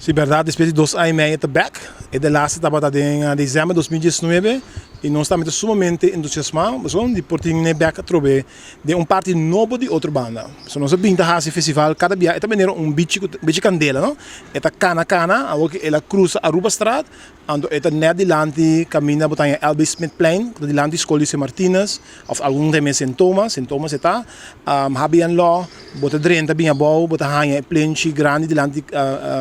Sí, verdad, después de 2 años y medio de back, y de laatste estaba en diciembre de 2019, y nós estamos sumamente entusiasmados, de poder back a trobe de parte novo de outra banda. So nós pinta esse festival cada dia, é também um bicho candela, não? É cana, algo que ela cruza a Aruba Straat, ando é net dilante caminha botar Elbe Smith Plain, dilante Escola de Martínez, of algum também Sentomas está, Habian Law, bota drenta bem a boa, bota hanha plenchi grande dilante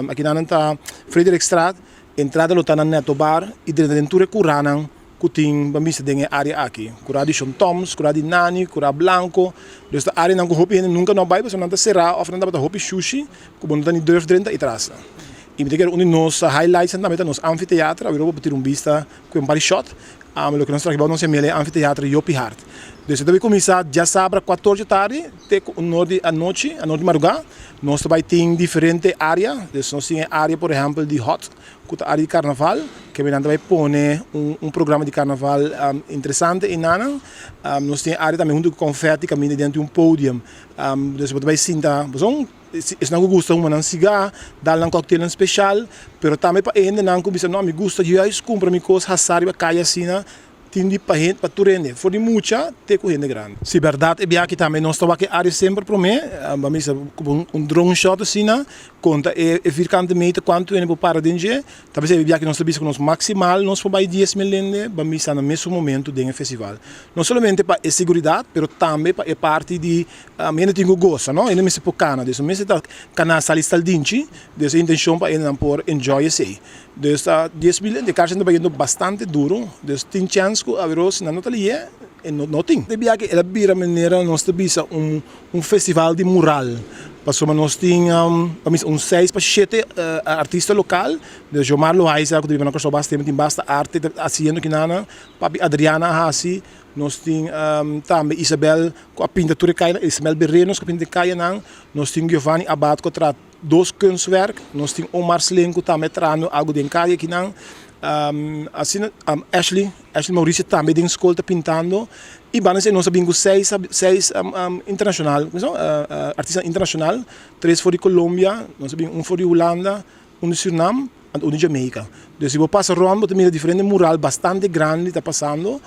aqui na tá Frederick Straat, entrada lotana neto bar e dentro curanan kuting bambisa dengue área aqui, curado de Sean Toms, curado de Nani, curado Blanco, desta área não hopi nunca não vai, porque não tá será, of não tá hopi sushi, como não tá nem durf drenta e traça. E me dizer nos highlights também nos anfiteatro, eu vou ter vista com body shot, lo que nós trabalhamos não se mele anfiteatro Jopi Hart. Então deve começar já sábado 14 da tarde, até a noite de madrugada. Nós também tem diferente área, então nós temos área, por exemplo, de hot, com a área de carnaval, que nós também põe programa de carnaval interessante e nana. Nós temos área também junto com confete, caminha dentro de pódio. Então você vai sentar, se não gosta uma não siga, dá um coquetel especial, pero também para ainda não começa não me gusta de aí compra me coisa hasari para caia assim na tindi para gente para turende, for de mucha te com gente grande. Se verdade é bem aqui também nós estamos aqui área sempre para mim, vamos drone shot assim na conta é vircante meter quanto é para dentro, talvez é bem aqui nós estamos com nós maximal nós for vai 10 mil lende, vamos no mesmo momento do festival. Não somente para a segurança, pero também para a parte de ainda tenho gosto, não? Ainda me se pocana, desse mês está cana salista dinchi, dessa intenção para ainda por enjoy esse. Dessa 10 mil de caixa ainda indo bastante duro, dessa tem chance que a veros na notalia e não tem. De viagem ela vira maneira nós temos festival de mural. Passou nós temos 6 para 7 artistas local, de Jomar Loaiza, que devemos conhecer bastante, tem bastante arte fazendo que nana, papi Adriana Hassi, nós temos também Isabel com a pintura caia, Isabel Berrenos com a pintura caia não, nós temos Giovanni Abad com a 2 kunstwerk, nós temos Omar Slenko também trano algo de caia aqui não, assim Ashley Maurício também tem escola pintando e vamos nós temos 6 internacional, artistas internacional, 3 for de Colômbia, nós temos for de Holanda, de Suriname e de Jamaica. Então se você passa Roma, você tem diferente mural bastante grande está passando,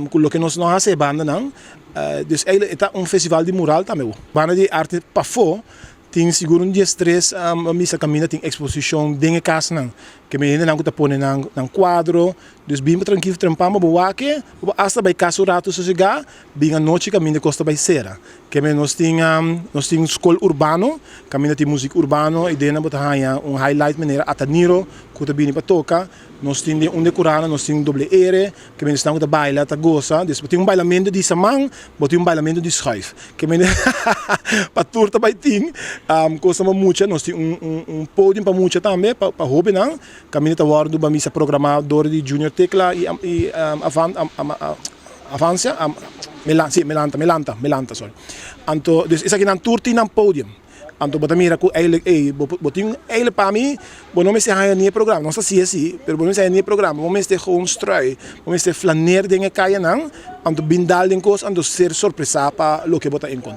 com o que nós não fazemos banda não, então é festival de mural também. Banda de arte para fora tem seguro dia 3 a missa caminha tem exposição dentro casa não que me ainda não está pondo num quadro dus bem tranquilo trampamos boa que hasta vai caso rato chegar bem a noite caminha costa vai ser que me nós tem escola urbano caminha tem música urbano e dentro botar highlight maneira ataniro que tá bem para tocar nós temos decorado nós temos doble R que me estão a bailar tá gosta depois tem bailamento de samang tem bailamento de schuif que me para turta vai tem coisa muito nós temos pódio para muito também para hobby não caminha tá guardo para missa programador de Junior Tecla e Avança Melanta sorry anto dus is aqui na turti na pódio anto bota mira ku botin ele para mim bom não me se há nem programa não sei se assim pero bom não se nem programa bom me este gewoon stray bom me este flaner dinge caia não anto bindal den coisa anto ser surpresa para lo que bota encontro